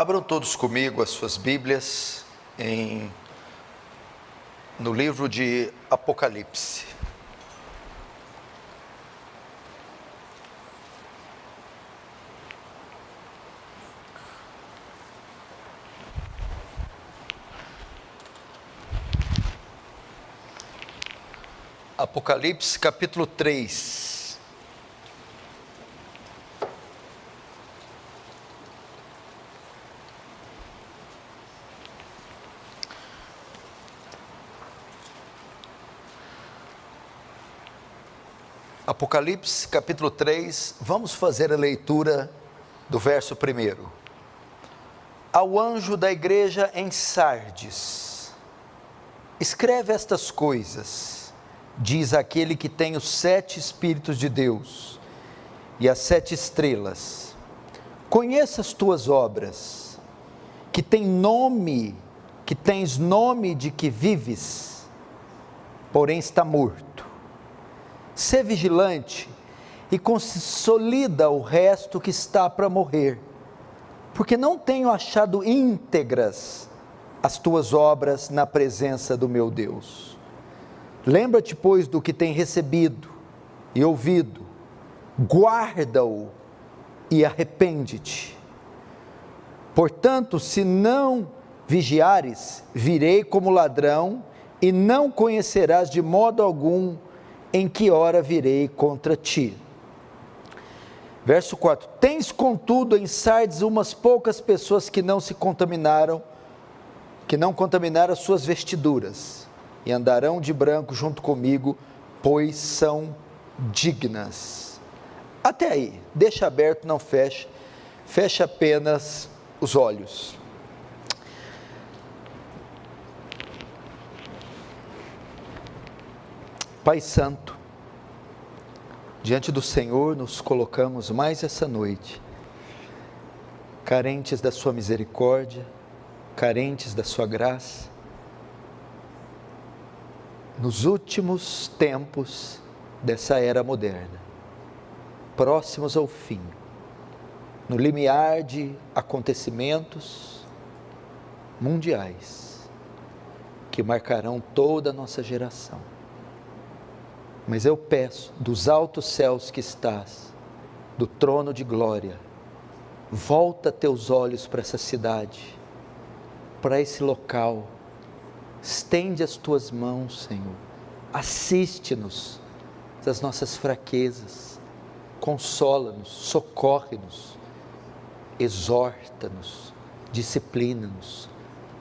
Abram todos comigo as suas Bíblias no livro de Apocalipse. Apocalipse capítulo 3. Apocalipse capítulo 3, vamos fazer a leitura do verso 1. Ao anjo da igreja em Sardes, escreve estas coisas, diz aquele que tem os 7 Espíritos de Deus e as 7 estrelas. Conheça as tuas obras, que tens nome de que vives, porém está morto. Sê vigilante e consolida o resto que está para morrer, porque não tenho achado íntegras as tuas obras na presença do meu Deus. Lembra-te, pois, do que tem recebido e ouvido, guarda-o e arrepende-te. Portanto, se não vigiares, virei como ladrão, e não conhecerás de modo algum em que hora virei contra ti. Verso 4, tens contudo em Sardes umas poucas pessoas que não contaminaram as suas vestiduras, e andarão de branco junto comigo, pois são dignas. Até aí, deixa aberto, não fecha, fecha apenas os olhos. Pai Santo, diante do Senhor nos colocamos mais essa noite, carentes da sua misericórdia, carentes da sua graça, nos últimos tempos dessa era moderna, próximos ao fim, no limiar de acontecimentos mundiais, que marcarão toda a nossa geração. Mas eu peço, dos altos céus que estás, do trono de glória, volta teus olhos para essa cidade, para esse local, estende as tuas mãos, Senhor, assiste-nos das nossas fraquezas, consola-nos, socorre-nos, exorta-nos, disciplina-nos,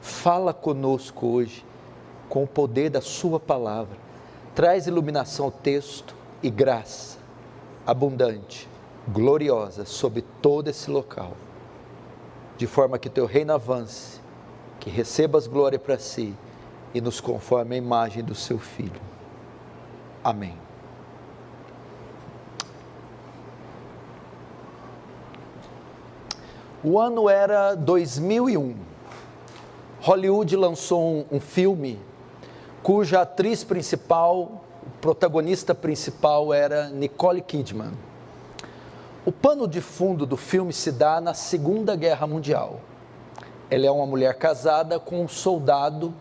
fala conosco hoje, com o poder da sua palavra, traz iluminação ao texto e graça abundante, gloriosa sobre todo esse local, de forma que teu reino avance, que recebas glória para si e nos conforme a imagem do seu Filho. Amém. O ano era 2001. Hollywood lançou um filme cuja atriz principal, o protagonista principal era Nicole Kidman. O pano de fundo do filme se dá na Segunda Guerra Mundial. Ela é uma mulher casada com um soldado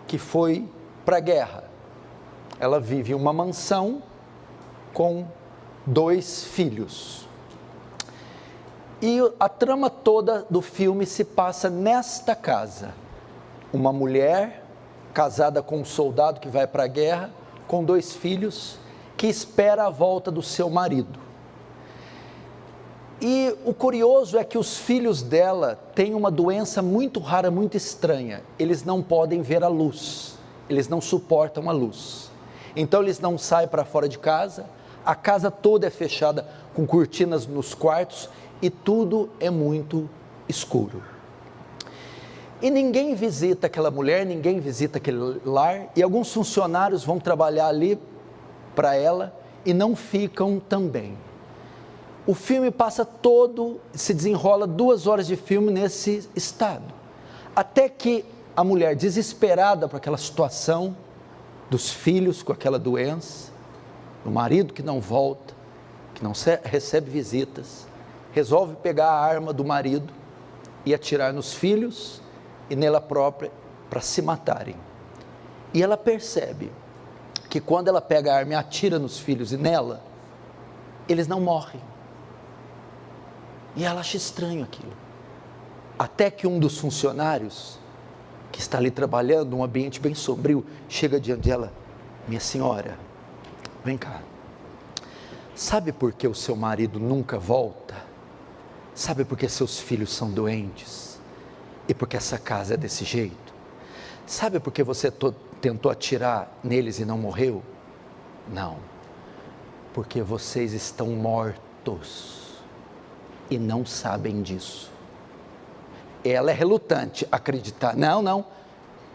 que foi para a guerra. Ela vive em uma mansão com 2 filhos. E a trama toda do filme se passa nesta casa. Uma mulher casada com um soldado que vai para a guerra, com 2 filhos, que espera a volta do seu marido. E o curioso é que os filhos dela têm uma doença muito rara, muito estranha. Eles não podem ver a luz, eles não suportam a luz. Então eles não saem para fora de casa, a casa toda é fechada com cortinas nos quartos e tudo é muito escuro. E ninguém visita aquela mulher, ninguém visita aquele lar, e alguns funcionários vão trabalhar ali para ela e não ficam também. O filme passa todo, se desenrola 2 horas de filme nesse estado, até que a mulher, desesperada por aquela situação, dos filhos com aquela doença, do marido que não volta, que não recebe visitas, resolve pegar a arma do marido e atirar nos filhos e nela própria para se matarem. E ela percebe que quando ela pega a arma e atira nos filhos e nela, eles não morrem. E ela acha estranho aquilo. Até que um dos funcionários, que está ali trabalhando, um ambiente bem sombrio, chega diante dela: minha senhora, vem cá. Sabe por que o seu marido nunca volta? Sabe por que seus filhos são doentes? E por que essa casa é desse jeito? Sabe por que você tentou atirar neles e não morreu? Não. Porque vocês estão mortos e não sabem disso. Ela é relutante a acreditar. Não.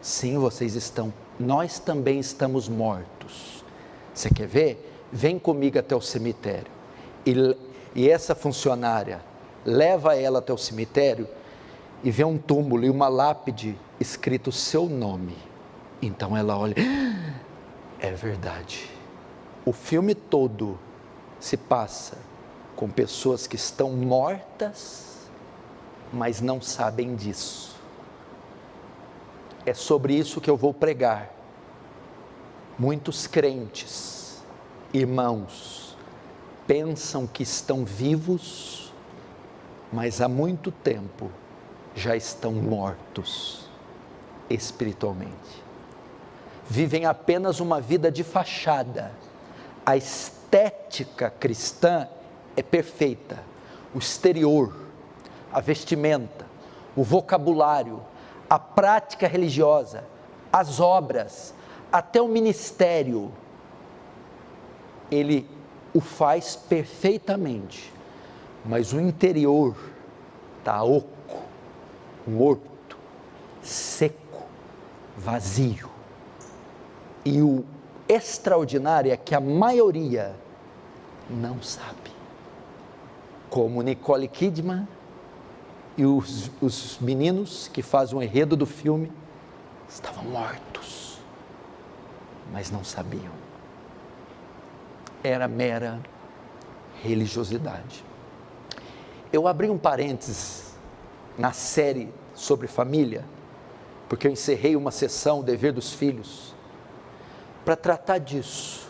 Sim, vocês estão. Nós também estamos mortos. Você quer ver? Vem comigo até o cemitério. E essa funcionária leva ela até o cemitério e vê um túmulo e uma lápide escrito o seu nome. Então ela olha: é verdade. O filme todo se passa com pessoas que estão mortas, mas não sabem disso. É sobre isso que eu vou pregar. Muitos crentes, irmãos, pensam que estão vivos, mas há muito tempo já estão mortos espiritualmente. Vivem apenas uma vida de fachada. A estética cristã é perfeita. O exterior, a vestimenta, o vocabulário, a prática religiosa, as obras, até o ministério, ele o faz perfeitamente, mas o interior está oco, morto, seco, vazio. E o extraordinário é que a maioria não sabe. Como Nicole Kidman e os meninos que fazem o enredo do filme estavam mortos, mas não sabiam. Era mera religiosidade. Eu abri um parênteses na série sobre família, porque eu encerrei uma sessão, o dever dos filhos, para tratar disso,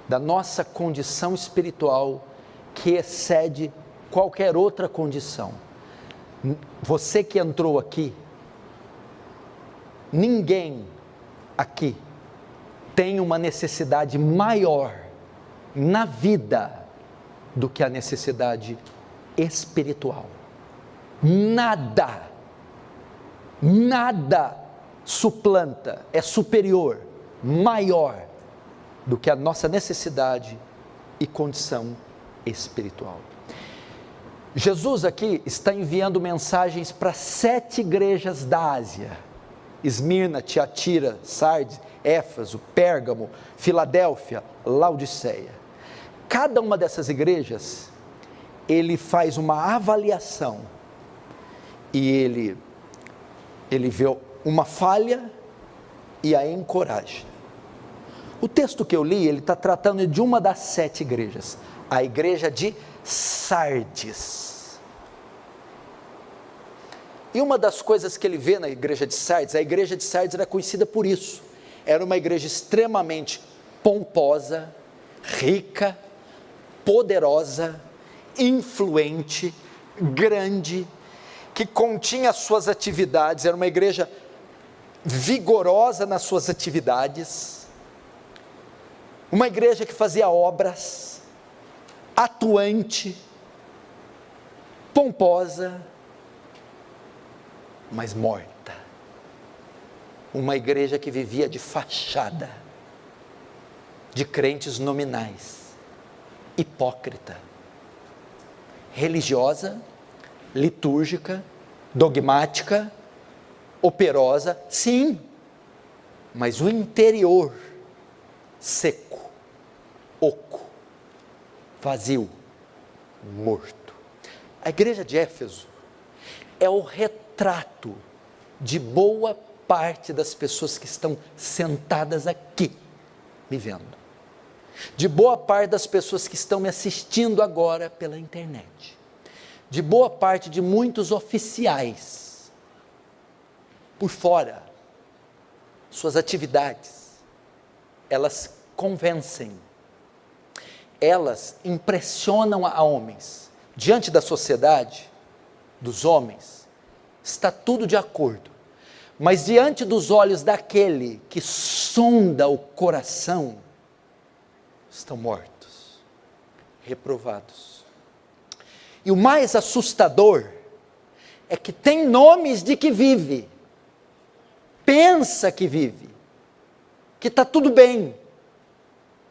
da nossa condição espiritual que excede qualquer outra condição. Você que entrou aqui, ninguém aqui tem uma necessidade maior na vida do que a necessidade espiritual. Nada suplanta, é superior, maior do que a nossa necessidade e condição espiritual. Jesus aqui está enviando mensagens para 7 igrejas da Ásia: Esmirna, Tiatira, Sardes, Éfeso, Pérgamo, Filadélfia, Laodiceia. Cada uma dessas igrejas, ele faz uma avaliação e ele vê uma falha e a encoraja. O texto que eu li, ele está tratando de uma das 7 igrejas, a igreja de Sardes. E uma das coisas que ele vê na igreja de Sardes, a igreja de Sardes era conhecida por isso. Era uma igreja extremamente pomposa, rica, poderosa, influente, grande, que continha as suas atividades. Era uma igreja vigorosa nas suas atividades, uma igreja que fazia obras, atuante, pomposa, mas morta. Uma igreja que vivia de fachada, de crentes nominais, hipócrita, religiosa, litúrgica, dogmática, operosa, sim, mas o interior seco, oco, vazio, morto. A igreja de Éfeso é o retrato de boa parte das pessoas que estão sentadas aqui me vendo, de boa parte das pessoas que estão me assistindo agora pela internet, de boa parte de muitos oficiais, por fora, suas atividades, elas convencem, elas impressionam a homens. Diante da sociedade, dos homens, está tudo de acordo, mas diante dos olhos daquele que sonda o coração, estão mortos, reprovados. E o mais assustador é que tem nomes de que vive, pensa que vive, que está tudo bem,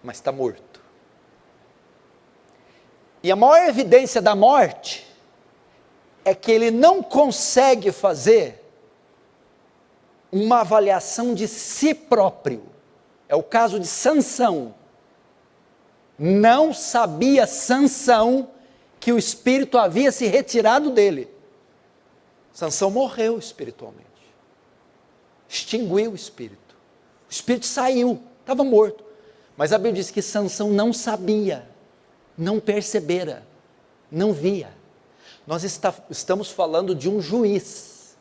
mas está morto. E a maior evidência da morte é que ele não consegue fazer uma avaliação de si próprio. É o caso de Sansão. Não sabia Sansão que o espírito havia se retirado dele. Sansão morreu espiritualmente. Extinguiu o espírito. O espírito saiu, estava morto. Mas a Bíblia diz que Sansão não sabia, não percebera, não via. Nós estamos falando de um juiz,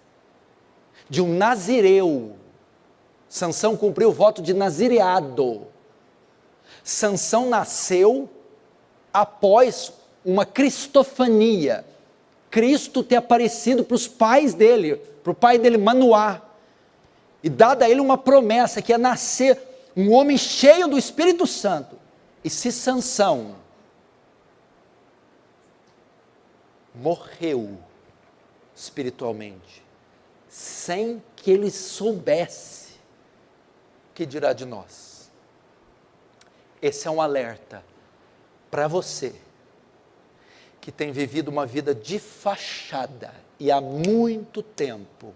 de um nazireu. Sansão cumpriu o voto de nazireado. Sansão nasceu após uma cristofania, Cristo ter aparecido para os pais dele, para o pai dele Manoá, e dado a ele uma promessa, que ia nascer um homem cheio do Espírito Santo. E se Sansão morreu espiritualmente, sem que ele soubesse, o que dirá de nós? Esse é um alerta para você, que tem vivido uma vida de fachada, e há muito tempo,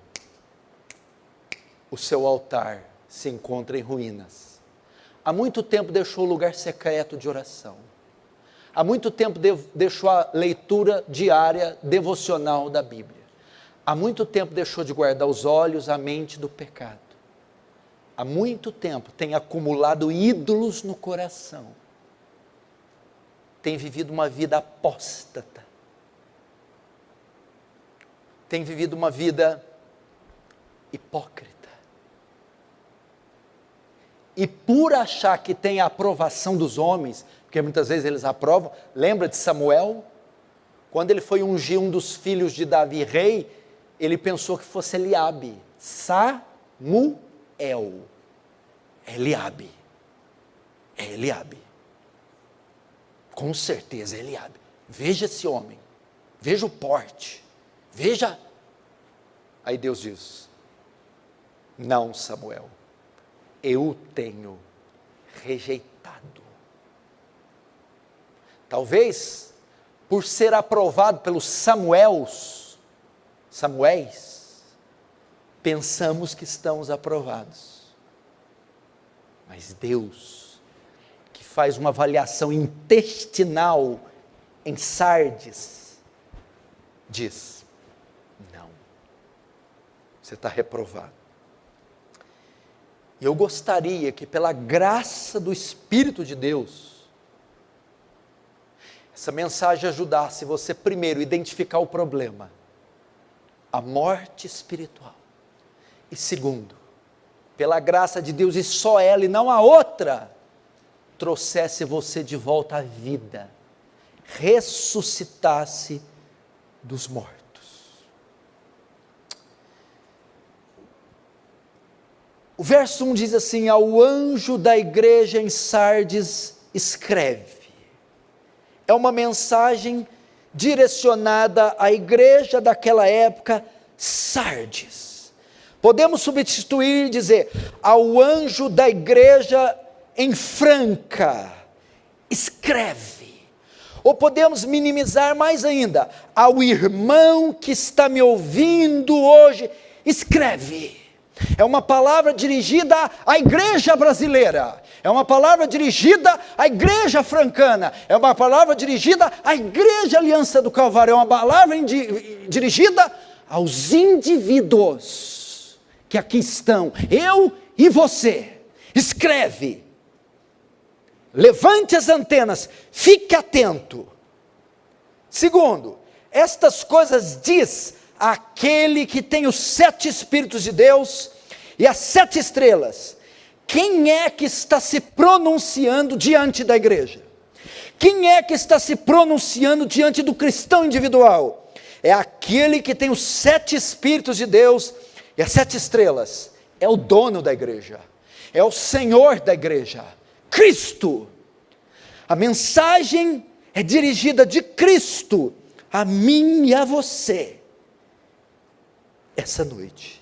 o seu altar se encontra em ruínas. Há muito tempo deixou o lugar secreto de oração. Há muito tempo deixou a leitura diária, devocional da Bíblia. Há muito tempo deixou de guardar os olhos, a mente do pecado. Há muito tempo tem acumulado ídolos no coração. Tem vivido uma vida apóstata. Tem vivido uma vida hipócrita. E por achar que tem a aprovação dos homens, porque muitas vezes eles aprovam, lembra de Samuel? Quando ele foi ungir um dos filhos de Davi rei, ele pensou que fosse Eliabe. Samuel. Eliabe. É Eliabe. Com certeza é Eliabe. Veja esse homem. Veja o porte. Veja. Aí Deus diz: não, Samuel. Eu o tenho rejeitado. Talvez, por ser aprovado pelos Samuéis, pensamos que estamos aprovados. Mas Deus, que faz uma avaliação intestinal em Sardes, diz: não, você está reprovado. E eu gostaria que, pela graça do Espírito de Deus, essa mensagem ajudasse você, primeiro, a identificar o problema, a morte espiritual, e segundo, pela graça de Deus, e só ela e não a outra, trouxesse você de volta à vida, ressuscitasse dos mortos. O verso 1 diz assim: ao anjo da igreja em Sardes escreve. É uma mensagem direcionada à igreja daquela época, Sardes. Podemos substituir e dizer: ao anjo da igreja em Franca, escreve. Ou podemos minimizar mais ainda: ao irmão que está me ouvindo hoje, escreve. É uma palavra dirigida à igreja brasileira, é uma palavra dirigida à igreja francana, é uma palavra dirigida à igreja Aliança do Calvário, é uma palavra dirigida aos indivíduos que aqui estão, eu e você. Escreve, levante as antenas, fique atento. Segundo, estas coisas diz aquele que tem os 7 Espíritos de Deus e as 7 estrelas. Quem é que está se pronunciando diante da igreja? Quem é que está se pronunciando diante do cristão individual? É aquele que tem os 7 Espíritos de Deus e as 7 estrelas. É o dono da igreja, é o Senhor da igreja, Cristo. A mensagem é dirigida de Cristo a mim e a você, essa noite.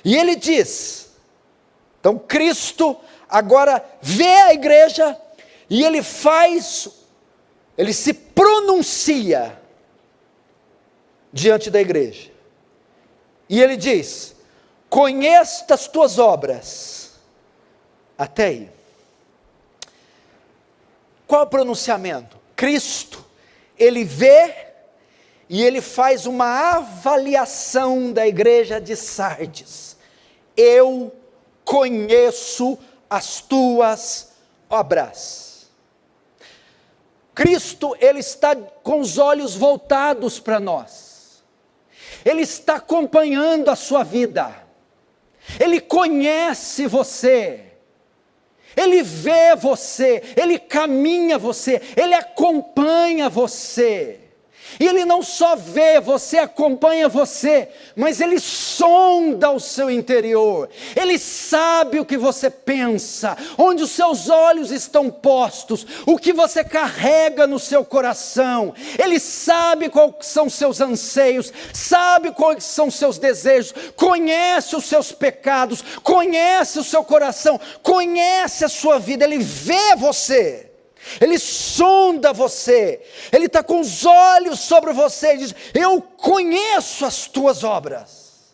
E ele diz, então Cristo agora vê a igreja, e ele se pronuncia diante da igreja, e ele diz: conheço as tuas obras, até aí. Qual é o pronunciamento? Cristo, ele vê, e ele faz uma avaliação da igreja de Sardes. Eu conheço as tuas obras. Cristo, ele está com os olhos voltados para nós. Ele está acompanhando a sua vida. Ele conhece você. Ele vê você, ele caminha você, ele acompanha você. E ele não só vê você, acompanha você, mas ele sonda o seu interior. Ele sabe o que você pensa, onde os seus olhos estão postos, o que você carrega no seu coração. Ele sabe quais são seus anseios, sabe quais são seus desejos, conhece os seus pecados, conhece o seu coração, conhece a sua vida. Ele vê você. Ele sonda você, ele está com os olhos sobre você e diz: eu conheço as tuas obras.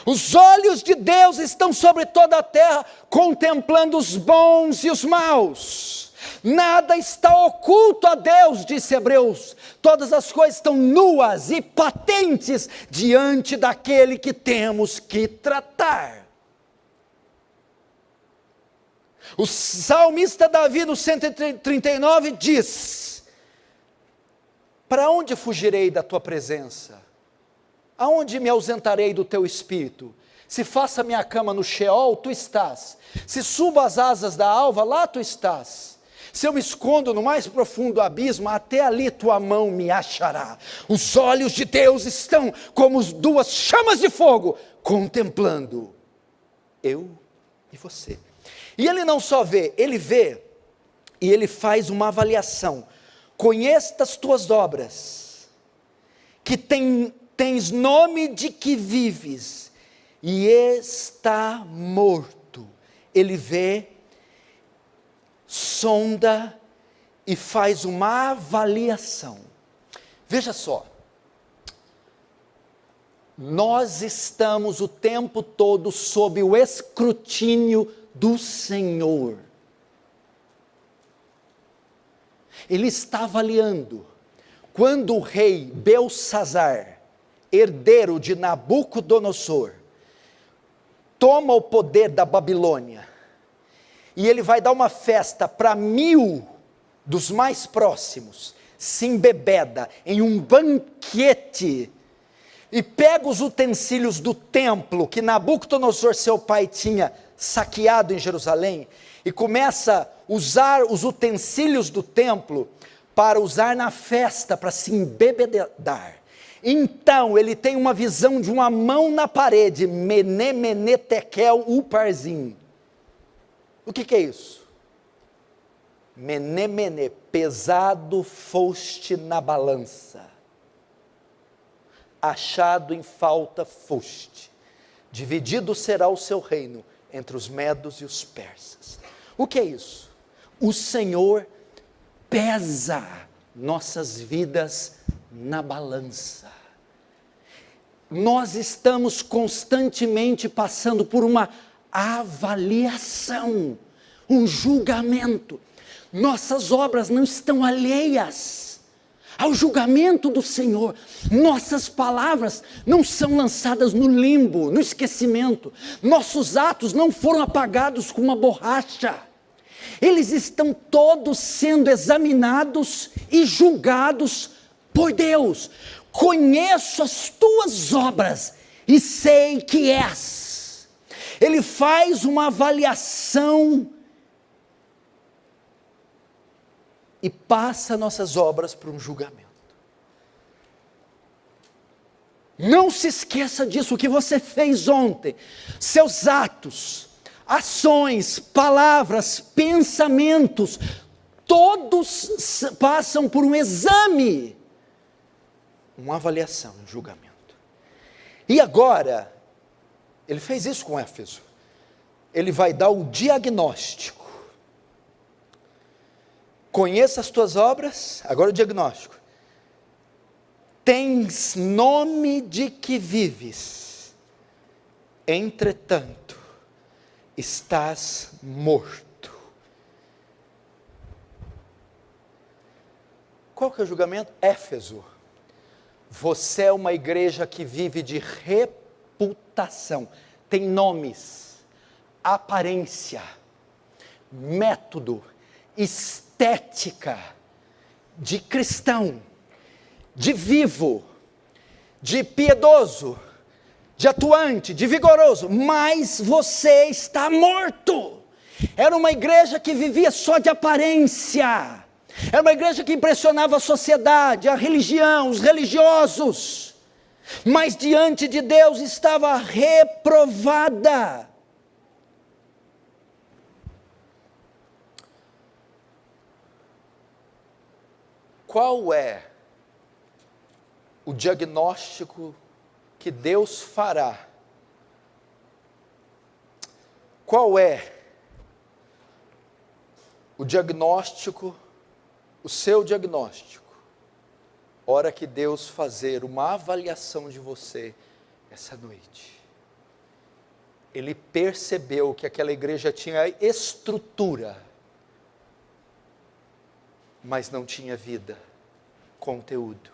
Os olhos de Deus estão sobre toda a terra, contemplando os bons e os maus. Nada está oculto a Deus, disse Hebreus. Todas as coisas estão nuas e patentes diante daquele que temos que tratar. O salmista Davi, no 139, diz: para onde fugirei da tua presença? Aonde me ausentarei do teu espírito? Se faça minha cama no Sheol, tu estás. Se suba as asas da alva, lá tu estás. Se eu me escondo no mais profundo abismo, até ali tua mão me achará. Os olhos de Deus estão como 2 chamas de fogo, contemplando eu e você. E ele não só vê, ele vê e ele faz uma avaliação. Conheço as tuas obras, que tens nome de que vives, e está morto. Ele vê, sonda e faz uma avaliação. Veja só, nós estamos o tempo todo sob o escrutínio do Senhor. Ele está avaliando. Quando o rei Belsazar, herdeiro de Nabucodonosor, toma o poder da Babilônia, e ele vai dar uma festa para 1000 dos mais próximos, se embebeda em um banquete, e pega os utensílios do templo que Nabucodonosor, seu pai, tinha saqueado em Jerusalém, e começa a usar os utensílios do templo para usar na festa, para se embebedar. Então ele tem uma visão de uma mão na parede, Mené, Mené, Tekel, Uparzim. O que é isso? Mené, Mené, pesado foste na balança, achado em falta foste, dividido será o seu reino entre os medos e os persas. O que é isso? O Senhor pesa nossas vidas na balança. Nós estamos constantemente passando por uma avaliação, um julgamento. Nossas obras não estão alheias ao julgamento do Senhor. Nossas palavras não são lançadas no limbo, no esquecimento. Nossos atos não foram apagados com uma borracha. Eles estão todos sendo examinados e julgados por Deus, conheço as tuas obras e sei que és. Ele faz uma avaliação e passa nossas obras para um julgamento. Não se esqueça disso, o que você fez ontem, seus atos, ações, palavras, pensamentos, todos passam por um exame, uma avaliação, um julgamento. E agora, ele fez isso com Éfeso, ele vai dar o diagnóstico. Conheça as tuas obras, agora o diagnóstico. Tens nome de que vives, entretanto, estás morto. Qual que é o julgamento? Éfeso, você é uma igreja que vive de reputação, tem nomes, aparência, método, estética, de cristão, de vivo, de piedoso, de atuante, de vigoroso, mas você está morto. Era uma igreja que vivia só de aparência, era uma igreja que impressionava a sociedade, a religião, os religiosos, mas diante de Deus estava reprovada. Qual é o diagnóstico que Deus fará? Qual é o diagnóstico, o seu diagnóstico, hora que Deus fazer uma avaliação de você essa noite? Ele percebeu que aquela igreja tinha estrutura, mas não tinha vida, conteúdo.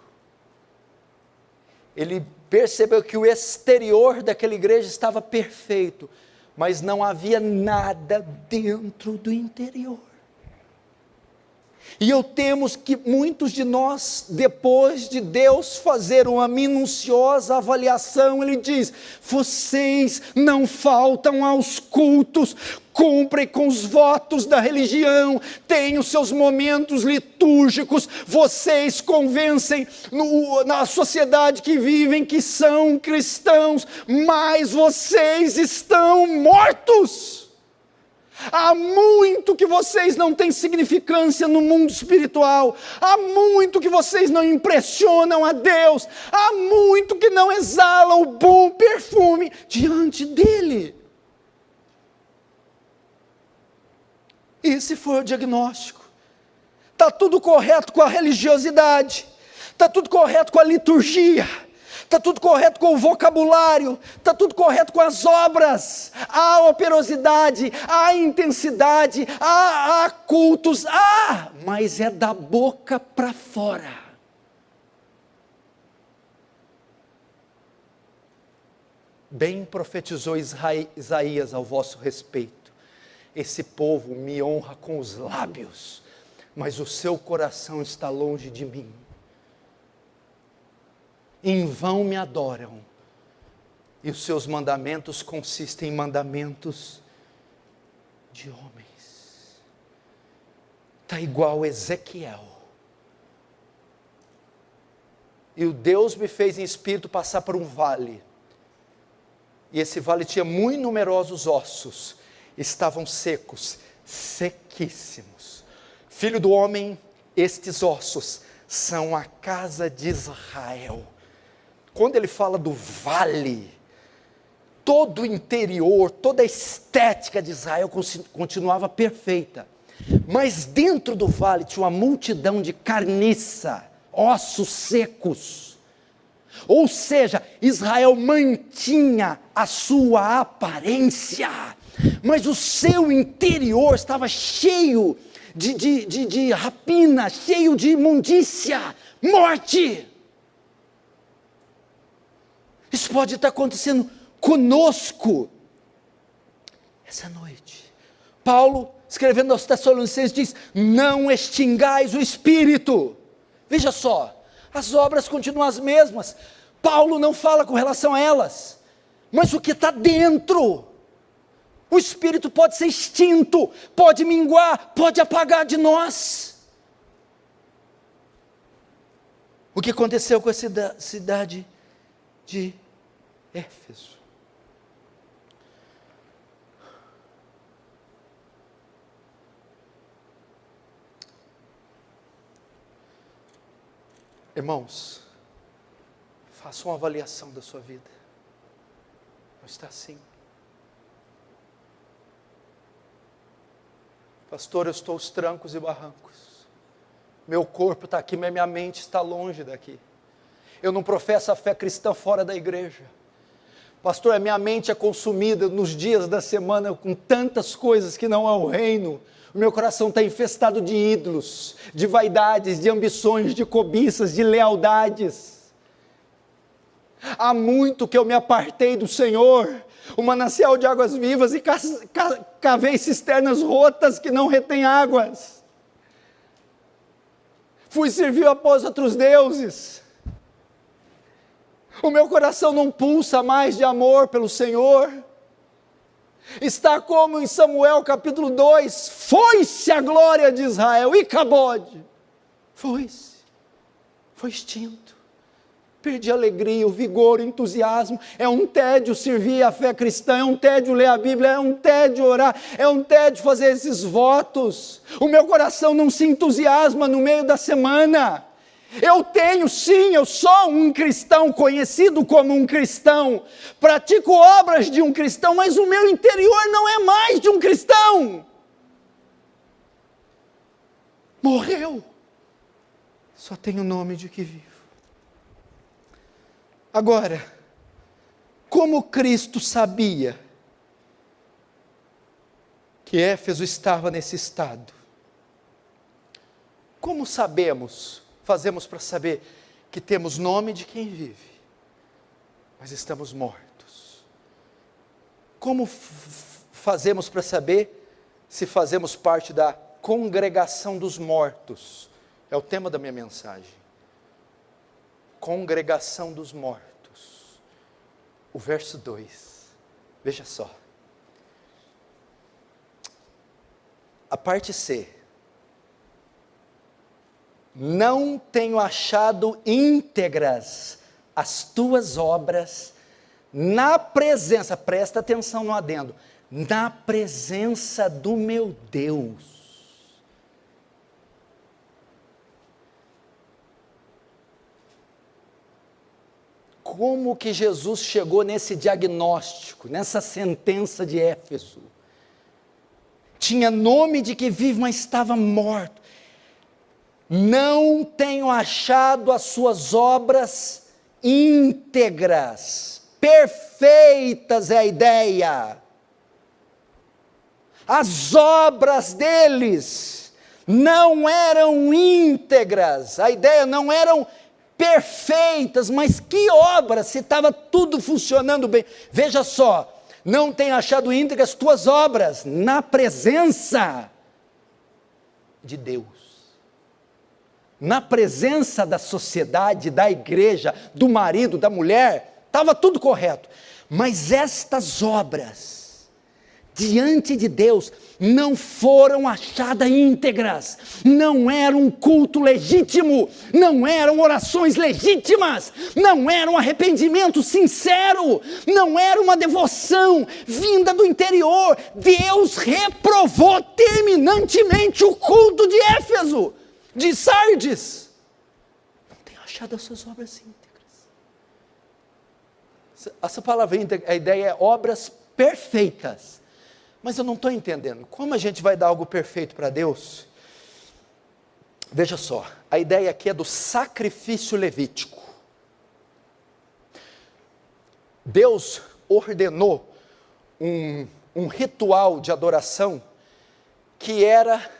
Ele percebeu que o exterior daquela igreja estava perfeito, mas não havia nada dentro do interior. E eu temo que muitos de nós, depois de Deus fazer uma minuciosa avaliação, Ele diz: vocês não faltam aos cultos, cumprem com os votos da religião, têm os seus momentos litúrgicos, vocês convencem na sociedade que vivem que são cristãos, mas vocês estão mortos. Há muito que vocês não têm significância no mundo espiritual, há muito que vocês não impressionam a Deus, há muito que não exalam o bom perfume diante dEle. Esse foi o diagnóstico. Está tudo correto com a religiosidade, está tudo correto com a liturgia, está tudo correto com o vocabulário, está tudo correto com as obras, há operosidade, há intensidade, há cultos, mas é da boca para fora. Bem profetizou Isaías ao vosso respeito: esse povo me honra com os lábios, mas o seu coração está longe de mim. Em vão me adoram, e os seus mandamentos consistem em mandamentos de homens. Está igual Ezequiel. E o Deus me fez em espírito passar por um vale, e esse vale tinha muito numerosos ossos, estavam secos, sequíssimos. Filho do homem, estes ossos são a casa de Israel. Quando ele fala do vale, todo o interior, toda a estética de Israel continuava perfeita, mas dentro do vale tinha uma multidão de carniça, ossos secos. Ou seja, Israel mantinha a sua aparência, mas o seu interior estava cheio de rapina, cheio de imundícia, morte. Isso pode estar acontecendo conosco essa noite. Paulo, escrevendo aos Tessalonicenses, diz: não extingais o espírito. Veja só, As obras continuam as mesmas. Paulo não fala com relação a elas, mas o que está dentro, o Espírito pode ser extinto, pode minguar, pode apagar de nós. O que aconteceu com a cidade de Éfeso? Irmãos, faça uma avaliação da sua vida. Não está assim? Pastor, eu estou aos trancos e barrancos. Meu corpo está aqui, mas minha mente está longe daqui. Eu não professo a fé cristã fora da igreja. Pastor, a minha mente é consumida nos dias da semana com tantas coisas que não é o reino. O meu coração está infestado de ídolos, de vaidades, de ambições, de cobiças, de lealdades. Há muito que eu me apartei do Senhor, o manancial de águas vivas, e cavei cisternas rotas que não retêm águas. Fui servir após outros deuses. O meu coração não pulsa mais de amor pelo Senhor. Está como em Samuel capítulo 2, foi-se a glória de Israel, e Icabode, foi extinto, perdi a alegria, o vigor, o entusiasmo, é um tédio servir a fé cristã, é um tédio ler a Bíblia, é um tédio orar, é um tédio fazer esses votos, o meu coração não se entusiasma no meio da semana. Eu tenho sim, eu sou um cristão, conhecido como um cristão, pratico obras de um cristão, mas o meu interior não é mais de um cristão. Morreu, só tenho o nome de que vivo. Agora, como Cristo sabia que Éfeso estava nesse estado? Como fazemos para saber que temos nome de quem vive, mas estamos mortos? Como fazemos para saber se fazemos parte da congregação dos mortos? É o tema da minha mensagem. Congregação dos mortos. O verso 2, veja só. A parte C. Não tenho achado íntegras as tuas obras na presença, presta atenção no adendo, na presença do meu Deus. Como que Jesus chegou nesse diagnóstico, nessa sentença de Éfeso? Tinha nome de que vive, mas estava morto. Não tenho achado as suas obras íntegras, perfeitas é a ideia. As obras deles não eram íntegras, a ideia não eram perfeitas, mas que obras, se estava tudo funcionando bem. Veja só, não tenho achado íntegras as tuas obras na presença de Deus. Na presença da sociedade, da igreja, do marido, da mulher, estava tudo correto. Mas estas obras, diante de Deus, não foram achadas íntegras, não era um culto legítimo, não eram orações legítimas, não era um arrependimento sincero, não era uma devoção vinda do interior. Deus reprovou terminantemente o culto de Éfeso, de Sardes. Não tenho achado as suas obras íntegras. Essa palavra íntegra, a ideia é obras perfeitas. Mas eu não estou entendendo, como a gente vai dar algo perfeito para Deus? Veja só, a ideia aqui é do sacrifício levítico. Deus ordenou um ritual de adoração que era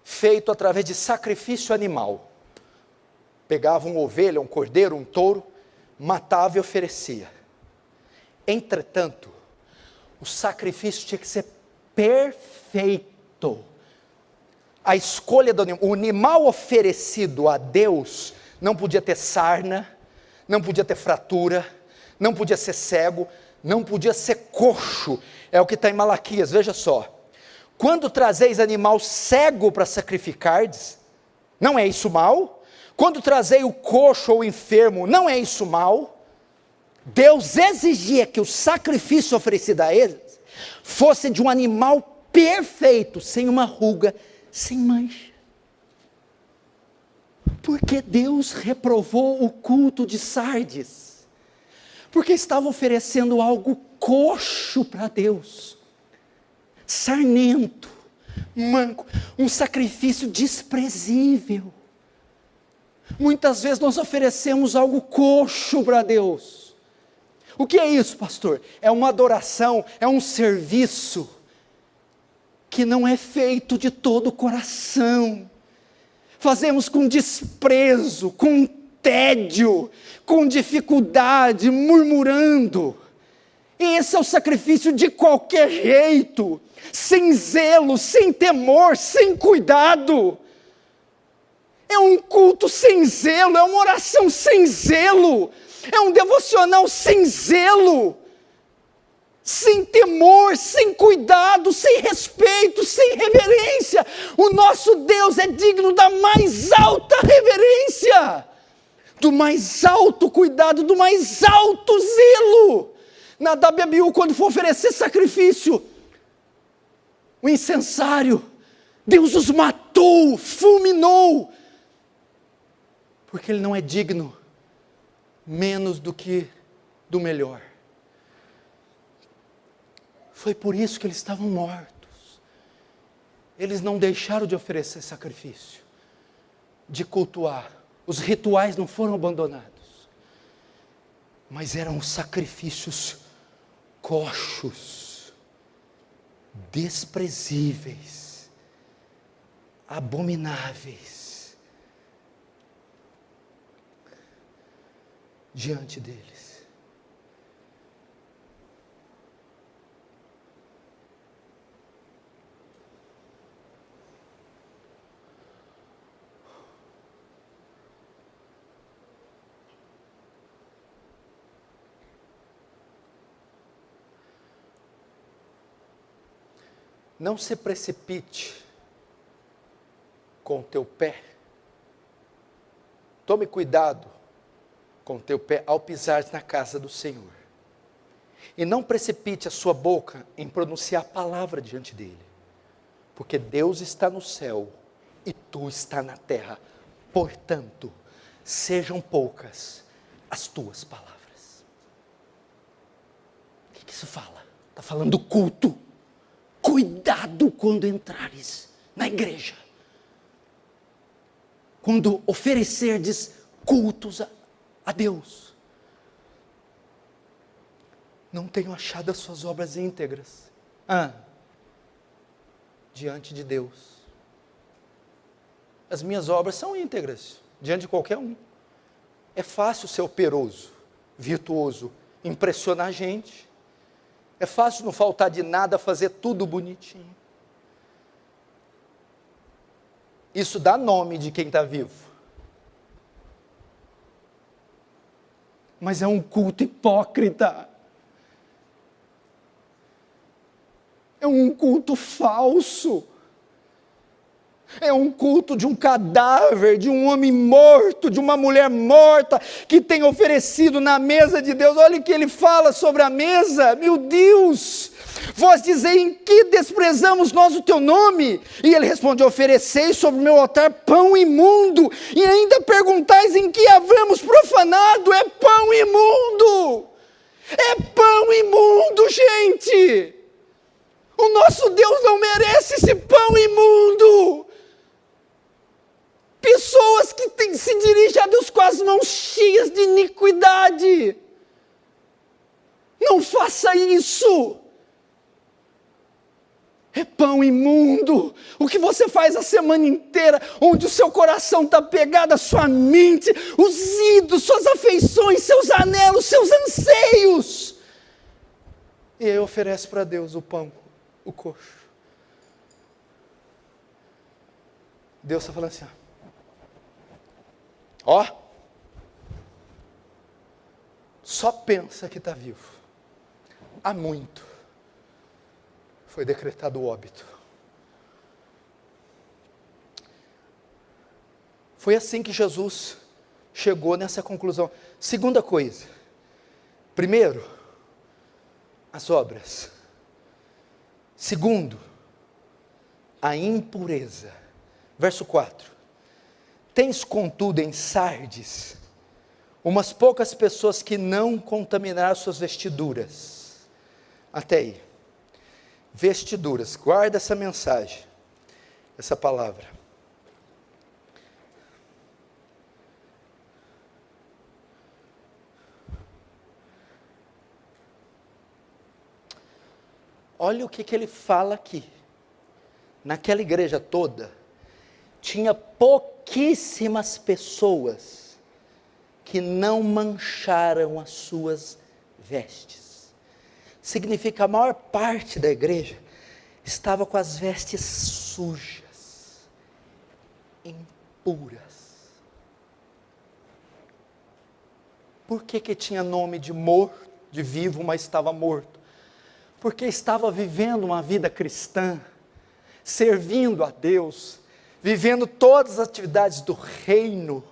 feito através de sacrifício animal. Pegava uma ovelha, um cordeiro, um touro, matava e oferecia. Entretanto, o sacrifício tinha que ser perfeito. A escolha do animal, o animal oferecido a Deus não podia ter sarna, não podia ter fratura, não podia ser cego, não podia ser coxo. É o que está em Malaquias, veja só. Quando trazeis animal cego para sacrificardes, não é isso mal? Quando trazei o coxo ou o enfermo, não é isso mal? Deus exigia que o sacrifício oferecido a eles fosse de um animal perfeito, sem uma ruga, sem mancha. Porque Deus reprovou o culto de Sardes? Porque estava oferecendo algo coxo para Deus, sarnento, manco, um sacrifício desprezível. Muitas vezes nós oferecemos algo coxo para Deus. O que é isso, pastor? É uma adoração, é um serviço que não é feito de todo o coração. Fazemos com desprezo, com tédio, com dificuldade, murmurando. E esse é o sacrifício de qualquer jeito, sem zelo, sem temor, sem cuidado. É um culto sem zelo, é uma oração sem zelo, é um devocional sem zelo, sem temor, sem cuidado, sem respeito, sem reverência. O nosso Deus é digno da mais alta reverência, do mais alto cuidado, do mais alto zelo. Nadab e Abiú, quando for oferecer sacrifício, o incensário, Deus os matou, fulminou, porque ele não é digno menos do que do melhor. Foi por isso que eles estavam mortos. Eles não deixaram de oferecer sacrifício, de cultuar. Os rituais não foram abandonados, mas eram sacrifícios coxos, desprezíveis, abomináveis diante deles. Não se precipite com o teu pé. Tome cuidado com o teu pé ao pisar na casa do Senhor. E não precipite a sua boca em pronunciar a palavra diante dele. Porque Deus está no céu e tu está na terra. Portanto, sejam poucas as tuas palavras. O que isso fala? Está falando do culto. Cuidado quando entrares na igreja. Quando oferecerdes cultos a Deus. Não tenho achado as suas obras íntegras diante de Deus. As minhas obras são íntegras diante de qualquer um. É fácil ser operoso, virtuoso, impressionar a gente. É fácil não faltar de nada, fazer tudo bonitinho. Isso dá nome de quem está vivo. Mas é um culto hipócrita. É um culto falso. É um culto de um cadáver, de um homem morto, de uma mulher morta, que tem oferecido na mesa de Deus. Olha o que ele fala sobre a mesa. Meu Deus! Vós dizei, em que desprezamos nós o teu nome? E ele responde, ofereceis sobre o meu altar pão imundo, e ainda perguntais em que havemos profanado. É pão imundo! É pão imundo, gente! O nosso Deus não merece esse pão imundo! Pessoas que se dirigem a Deus com as mãos cheias de iniquidade. Não faça isso. É pão imundo. O que você faz a semana inteira, onde o seu coração está pegado, a sua mente, os ídolos, suas afeições, seus anelos, seus anseios. E aí oferece para Deus o pão, o coxo. Deus está falando assim, ó, só pensa que está vivo. Há muito foi decretado o óbito. Foi assim que Jesus chegou nessa conclusão. Segunda coisa, primeiro, as obras. Segundo, a impureza. Verso 4. Tens contudo em Sardes umas poucas pessoas que não contaminaram suas vestiduras. Até aí. Vestiduras. Guarda essa mensagem, essa palavra. Olha o que ele fala aqui. Naquela igreja toda, tinha pouquíssimas pessoas que não mancharam as suas vestes. Significa a maior parte da igreja estava com as vestes sujas, impuras. Por que tinha nome de morto, de vivo, mas estava morto? Porque estava vivendo uma vida cristã, servindo a Deus, vivendo todas as atividades do reino,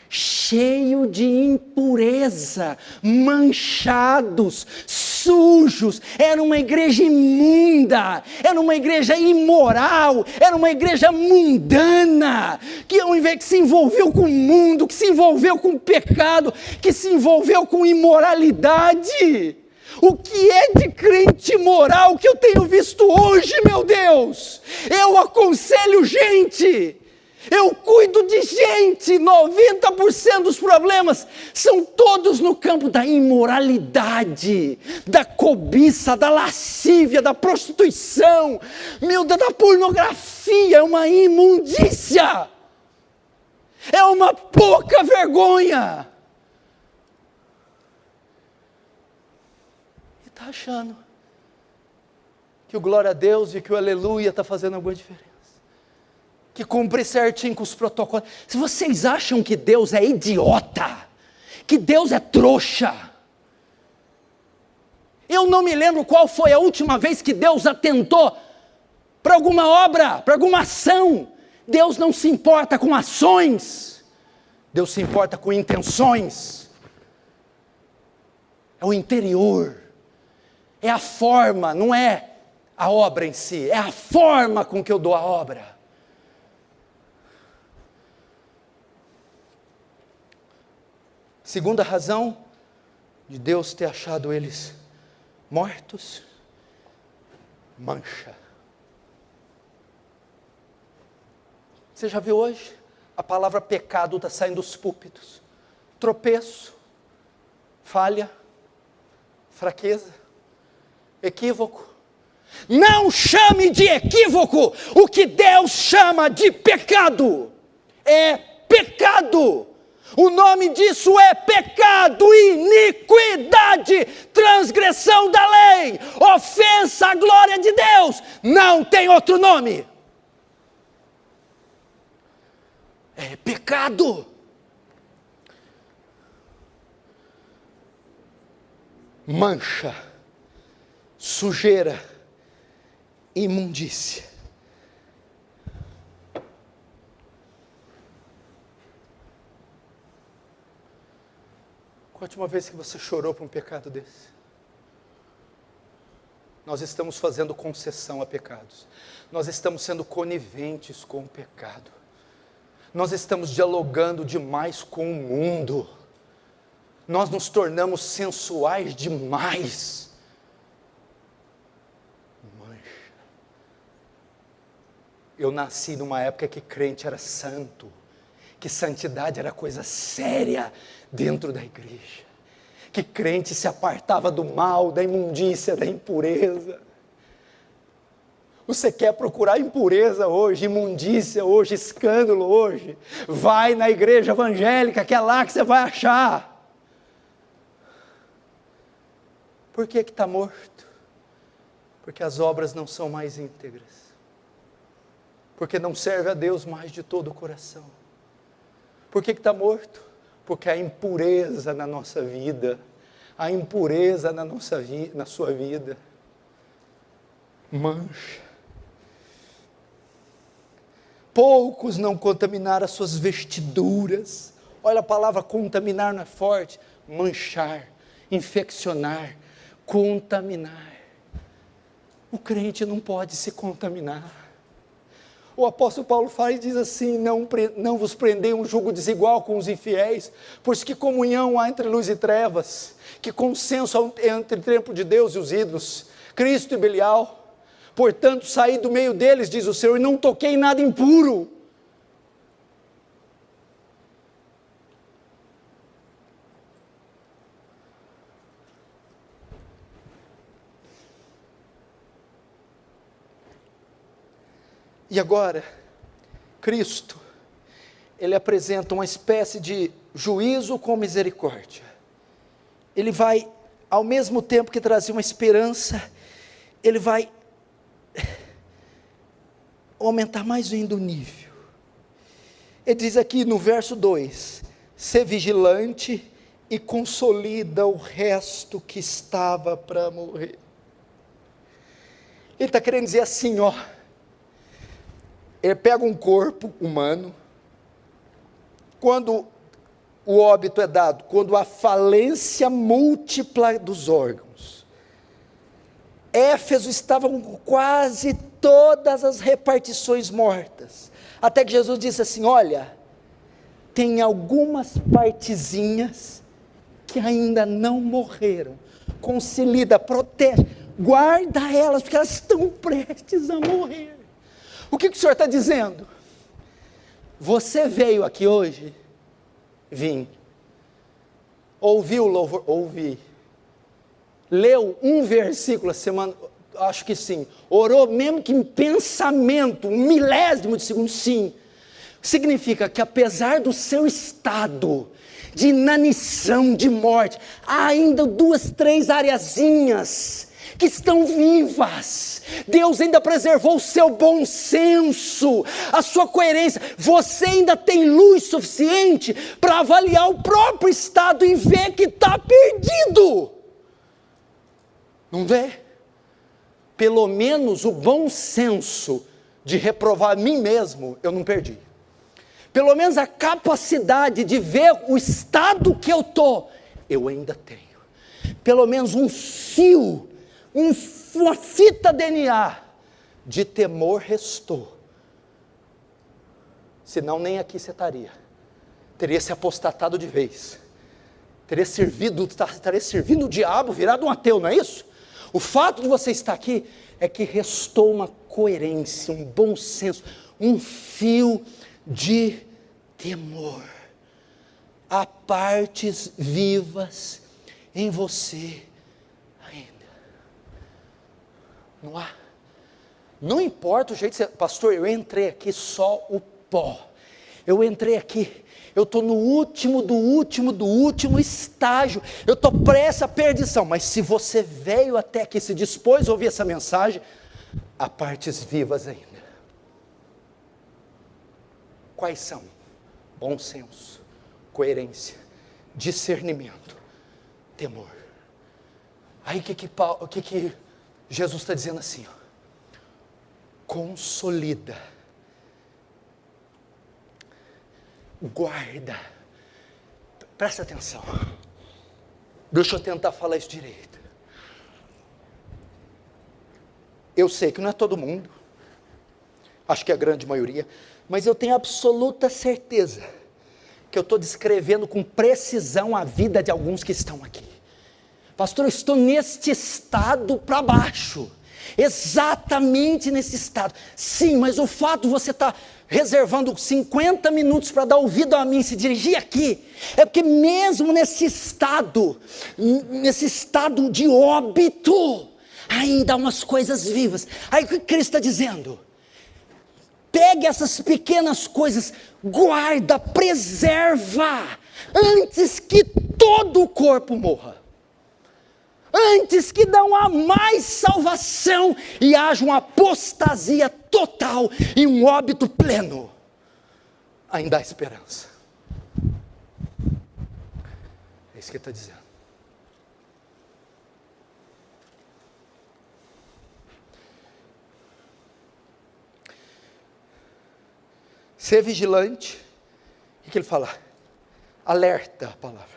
cheio de impureza, manchados, sujos. Era uma igreja imunda, era uma igreja imoral, era uma igreja mundana, que ao invés que se envolveu com o mundo, que se envolveu com o pecado, que se envolveu com imoralidade. O que é de crente moral que eu tenho visto hoje, meu Deus? Eu aconselho gente, eu cuido de gente. 90% dos problemas são todos no campo da imoralidade, da cobiça, da lascívia, da prostituição, meu Deus, da pornografia. É uma imundícia, é uma pouca vergonha. Está achando que o glória a Deus e que o aleluia está fazendo alguma diferença, que cumpre certinho com os protocolos. Se vocês acham que Deus é idiota, que Deus é trouxa, eu não me lembro qual foi a última vez que Deus atentou para alguma obra, para alguma ação. Deus não se importa com ações, Deus se importa com intenções. É o interior, é a forma, não é a obra em si, é a forma com que eu dou a obra. Segunda razão de Deus ter achado eles mortos, mancha. Você já viu hoje? A palavra pecado está saindo dos púlpitos. Tropeço, falha, fraqueza, equívoco. Não chame de equívoco o que Deus chama de pecado. É pecado. O nome disso é pecado, iniquidade, transgressão da lei, ofensa à glória de Deus. Não tem outro nome. É pecado. Mancha, sujeira, imundícia. Qual a última vez que você chorou por um pecado desse? Nós estamos fazendo concessão a pecados. Nós estamos sendo coniventes com o pecado. Nós estamos dialogando demais com o mundo. Nós nos tornamos sensuais demais. Mancha. Eu nasci numa época que crente era santo, que santidade era coisa séria dentro da igreja, que crente se apartava do mal, da imundícia, da impureza. Você quer procurar impureza hoje, imundícia hoje, escândalo hoje? Vai na igreja evangélica, que é lá que você vai achar. Por que está morto? Porque as obras não são mais íntegras. Porque não serve a Deus mais de todo o coração. Por que está morto? Porque a impureza na nossa vida, a impureza na sua vida, mancha. Poucos não contaminaram as suas vestiduras. Olha, a palavra contaminar não é forte. Manchar, infeccionar, contaminar. O crente não pode se contaminar. O apóstolo Paulo fala e diz assim: não vos prendei um jugo desigual com os infiéis, pois que comunhão há entre luz e trevas, que consenso há entre o templo de Deus e os ídolos, Cristo e Belial. Portanto, saí do meio deles, diz o Senhor, e não toquei em nada impuro. E agora, Cristo, Ele apresenta uma espécie de juízo com misericórdia. Ele vai, ao mesmo tempo que trazer uma esperança, Ele vai aumentar mais ainda o nível. Ele diz aqui no verso 2, ser vigilante e consolida o resto que estava para morrer. Ele está querendo dizer assim, ó, ele pega um corpo humano, quando o óbito é dado, quando há falência múltipla dos órgãos. Éfeso estava com quase todas as repartições mortas, até que Jesus disse assim, olha, tem algumas partezinhas que ainda não morreram, consolida, protege, guarda elas, porque elas estão prestes a morrer. O que o Senhor está dizendo? Você veio aqui hoje? Vim. Ouviu o louvor? Ouvi. Leu um versículo a semana? Acho que sim. Orou mesmo que em pensamento, um milésimo de segundo? Sim. Significa que apesar do seu estado de inanição, de morte, há ainda 2, 3 areazinhas que estão vivas. Deus ainda preservou o seu bom senso, a sua coerência. Você ainda tem luz suficiente para avaliar o próprio estado e ver que está perdido. Não vê? Pelo menos o bom senso de reprovar a mim mesmo, eu não perdi. Pelo menos a capacidade de ver o estado que eu estou, eu ainda tenho. Pelo menos um fio, uma fita DNA de temor restou. Senão nem aqui você estaria. Teria se apostatado de vez. Estaria servindo o diabo, virado um ateu, não é isso? O fato de você estar aqui é que restou uma coerência, um bom senso, um fio de temor. Há partes vivas em você ainda. Não há. Não importa o jeito que você... Pastor, eu entrei aqui só o pó. Eu entrei aqui, eu estou no último do último estágio. Eu estou prestes à perdição. Mas se você veio até aqui, se dispôs a ouvir essa mensagem, há partes vivas ainda. Quais são? Bom senso, coerência, discernimento, temor. Aí o que Jesus está dizendo assim? Ó, consolida, guarda. Presta atenção. Deixa eu tentar falar isso direito. Eu sei que não é todo mundo, acho que é a grande maioria, mas eu tenho absoluta certeza que eu estou descrevendo com precisão a vida de alguns que estão aqui. Pastor, eu estou neste estado para baixo, exatamente nesse estado. Sim, mas o fato de você estar reservando 50 minutos para dar ouvido a mim, se dirigir aqui, é porque mesmo nesse estado de óbito, ainda há umas coisas vivas. Aí o que Cristo está dizendo? Pegue essas pequenas coisas, guarda, preserva, antes que todo o corpo morra. Antes que não há mais salvação e haja uma apostasia total e um óbito pleno, ainda há esperança. É isso que ele está dizendo. Ser vigilante. O que ele fala? Alerta, a palavra.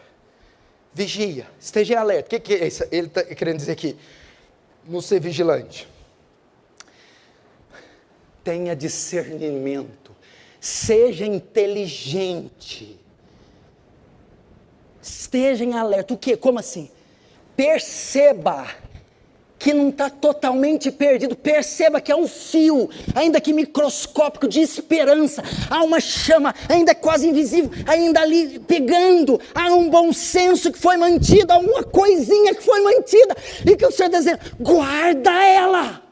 Vigia, esteja em alerta. O que é isso? Ele está querendo dizer aqui, no ser vigilante. Tenha discernimento, seja inteligente, esteja em alerta. O quê? Como assim? Perceba que não está totalmente perdido, perceba que há um fio, ainda que microscópico, de esperança, há uma chama, ainda quase invisível, ainda ali pegando, há um bom senso que foi mantido, há uma coisinha que foi mantida, e que o Senhor está dizendo, guarda ela,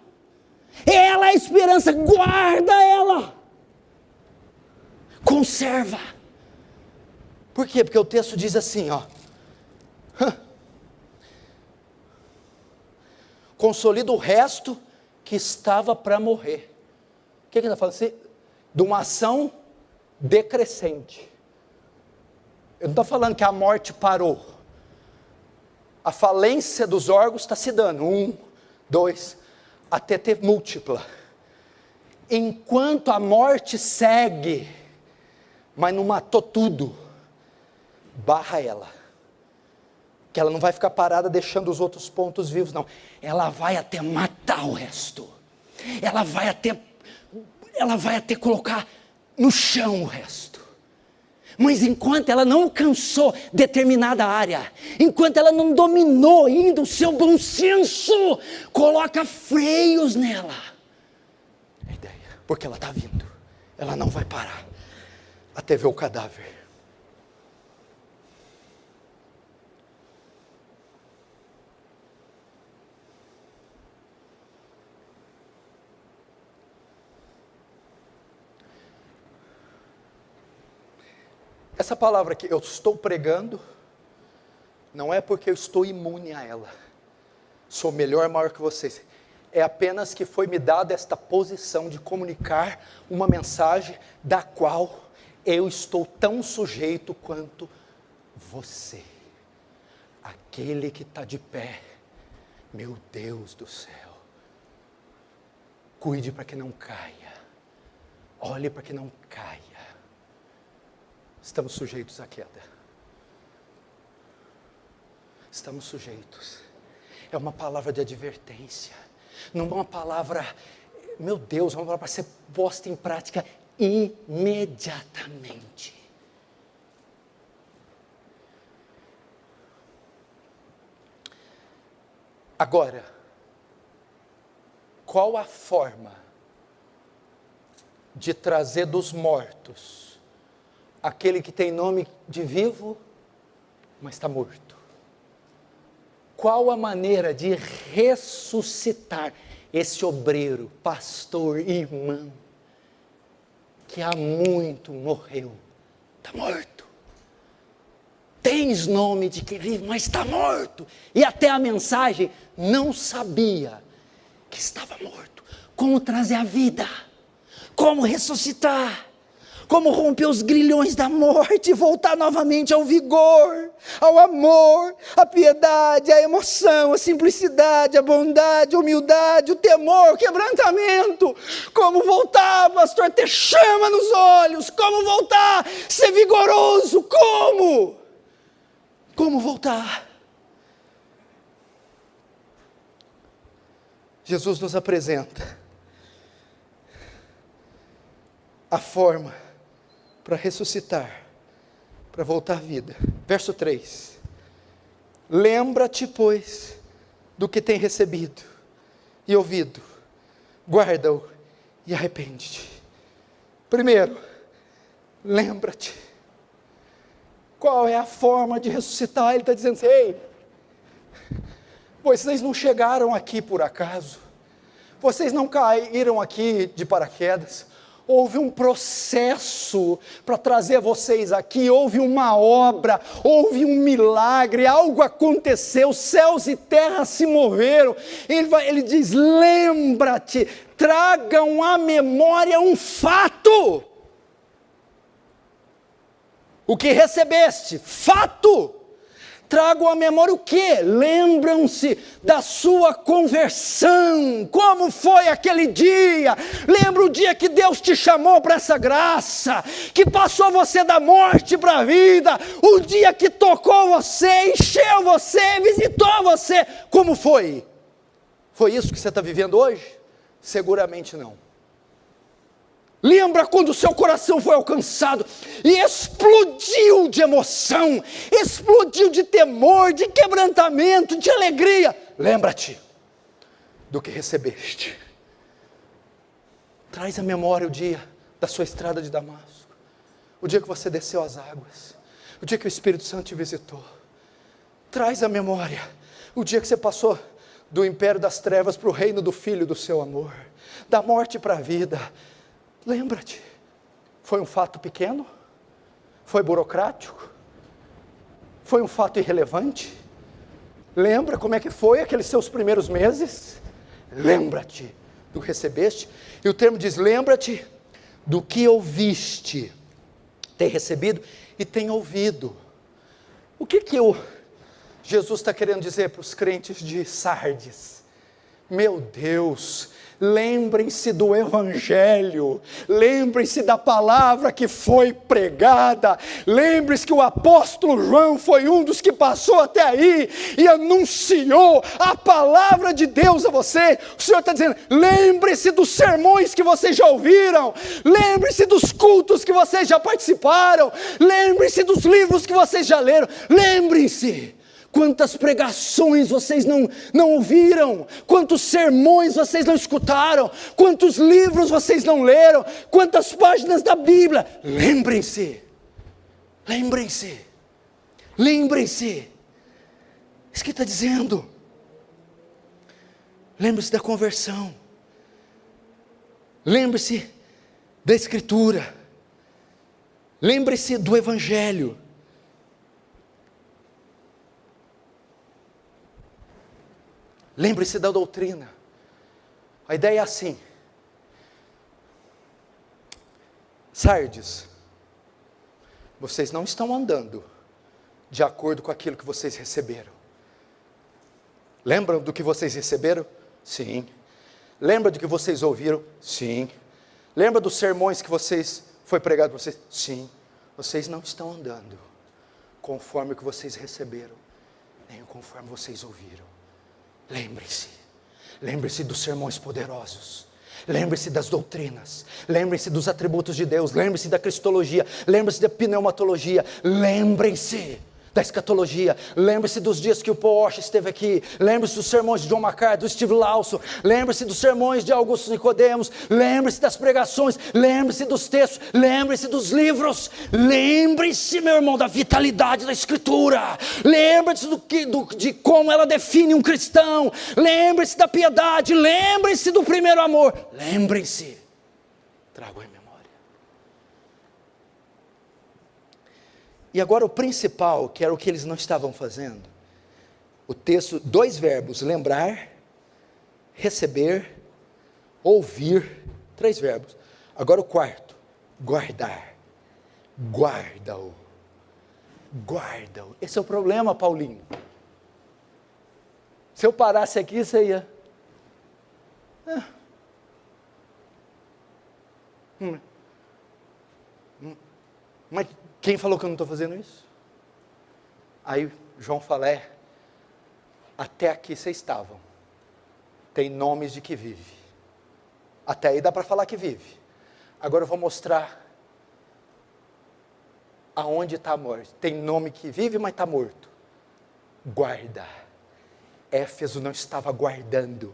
ela é a esperança, guarda ela, conserva. Por quê? Porque o texto diz assim, ó, consolida o resto que estava para morrer. O que ele está falando assim? De uma ação decrescente. Eu não estou falando que a morte parou. A falência dos órgãos está se dando. 1, 2, até ter múltipla. Enquanto a morte segue, mas não matou tudo, barra ela. Que ela não vai ficar parada deixando os outros pontos vivos, não. Ela vai até matar o resto. Ela vai até colocar no chão o resto. Mas enquanto ela não alcançou determinada área, enquanto ela não dominou ainda o seu bom senso, coloca freios nela. É a ideia, porque ela está vindo. Ela não vai parar até ver o cadáver. Essa palavra que eu estou pregando, não é porque eu estou imune a ela, sou melhor, maior que vocês, é apenas que foi me dada esta posição de comunicar uma mensagem da qual eu estou tão sujeito quanto você, aquele que está de pé, meu Deus do céu, cuide para que não caia, olhe para que não caia. Estamos sujeitos à queda. Estamos sujeitos. É uma palavra de advertência. Não é uma palavra, meu Deus, é uma palavra para ser posta em prática imediatamente. Agora, qual a forma de trazer dos mortos aquele que tem nome de vivo, mas está morto? Qual a maneira de ressuscitar esse obreiro, pastor, irmão, que há muito morreu, está morto? Tens nome de que vive, mas está morto. E até a mensagem não sabia que estava morto. Como trazer a vida? Como ressuscitar? Como romper os grilhões da morte e voltar novamente ao vigor, ao amor, à piedade, à emoção, à simplicidade, à bondade, à humildade, o temor, o quebrantamento. Como voltar, pastor, ter chama nos olhos? Como voltar, ser vigoroso? Como? Como voltar? Jesus nos apresenta a forma para ressuscitar, para voltar à vida. Verso 3. Lembra-te, pois, do que tem recebido e ouvido, guarda-o e arrepende-te. Primeiro, lembra-te. Qual é a forma de ressuscitar? Ele está dizendo assim, ei, vocês não chegaram aqui por acaso, vocês não caíram aqui de paraquedas, houve um processo para trazer vocês aqui, houve uma obra, houve um milagre, algo aconteceu, céus e terra se moveram. Ele diz, lembra-te, tragam à memória um fato. O que recebeste, fato, Tragam à memória o quê? Lembram-se da sua conversão. Como foi aquele dia? Lembra o dia que Deus te chamou para essa graça, que passou você da morte para a vida, o dia que tocou você, encheu você, visitou você. Como foi? Foi isso que você está vivendo hoje? Seguramente não. Lembra quando o seu coração foi alcançado e explodiu de emoção, explodiu de temor, de quebrantamento, de alegria? Lembra-te do que recebeste. Traz à memória o dia da sua estrada de Damasco, o dia que você desceu as águas, o dia que o Espírito Santo te visitou. Traz à memória o dia que você passou do império das trevas para o reino do Filho do seu amor, da morte para a vida. Lembra-te, foi um fato pequeno? Foi burocrático? Foi um fato irrelevante? Lembra como é que foi aqueles seus primeiros meses? Lembra-te do que recebeste. E o termo diz, lembra-te do que ouviste. Tem recebido e tem ouvido. O que Jesus está querendo dizer para os crentes de Sardes? Meu Deus, lembrem-se do Evangelho, lembrem-se da palavra que foi pregada, lembrem-se que o apóstolo João foi um dos que passou até aí e anunciou a palavra de Deus a você. O Senhor está dizendo, lembrem-se dos sermões que vocês já ouviram, lembrem-se dos cultos que vocês já participaram, lembrem-se dos livros que vocês já leram, lembrem-se. Quantas pregações vocês não ouviram, quantos sermões vocês não escutaram, quantos livros vocês não leram, quantas páginas da Bíblia. Lembrem-se, lembrem-se, lembrem-se. Isso que está dizendo. Lembre-se da conversão, lembre-se da Escritura, lembre-se do Evangelho. Lembre-se da doutrina. A ideia é assim. Sardes, vocês não estão andando de acordo com aquilo que vocês receberam. Lembram do que vocês receberam? Sim. Lembra do que vocês ouviram? Sim. Lembra dos sermões que foi pregado para vocês? Sim. Vocês não estão andando conforme o que vocês receberam, nem conforme vocês ouviram. Lembre-se, lembre-se dos sermões poderosos, lembre-se das doutrinas, lembre-se dos atributos de Deus, lembre-se da cristologia, lembre-se da pneumatologia, lembrem-se da escatologia, lembre-se dos dias que o Paul Washer esteve aqui, lembre-se dos sermões de John MacArthur, do Steve Lawson, lembre-se dos sermões de Augusto Nicodemos, lembre-se das pregações, lembre-se dos textos, lembre-se dos livros, lembre-se, meu irmão, da vitalidade da Escritura, lembre-se de como ela define um cristão, lembre-se da piedade, lembre-se do primeiro amor, lembrem-se, trago em memória. E agora o principal, que era o que eles não estavam fazendo, o texto, 2 verbos, lembrar, receber, ouvir, 3 verbos. Agora o 4, guardar, guarda-o, guarda-o. Esse é o problema, Paulinho. Se eu parasse aqui, você ia... Mas quem falou que eu não estou fazendo isso? Aí João fala, até aqui vocês estavam, tem nomes de que vive, até aí dá para falar que vive, agora eu vou mostrar aonde está a morte, tem nome que vive, mas está morto, guarda. Éfeso não estava guardando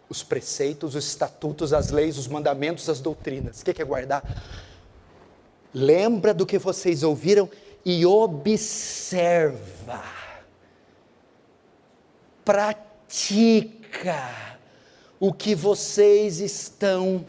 os preceitos, os estatutos, as leis, os mandamentos, as doutrinas. O que é guardar? Lembra do que vocês ouviram e observa, pratica o que vocês estão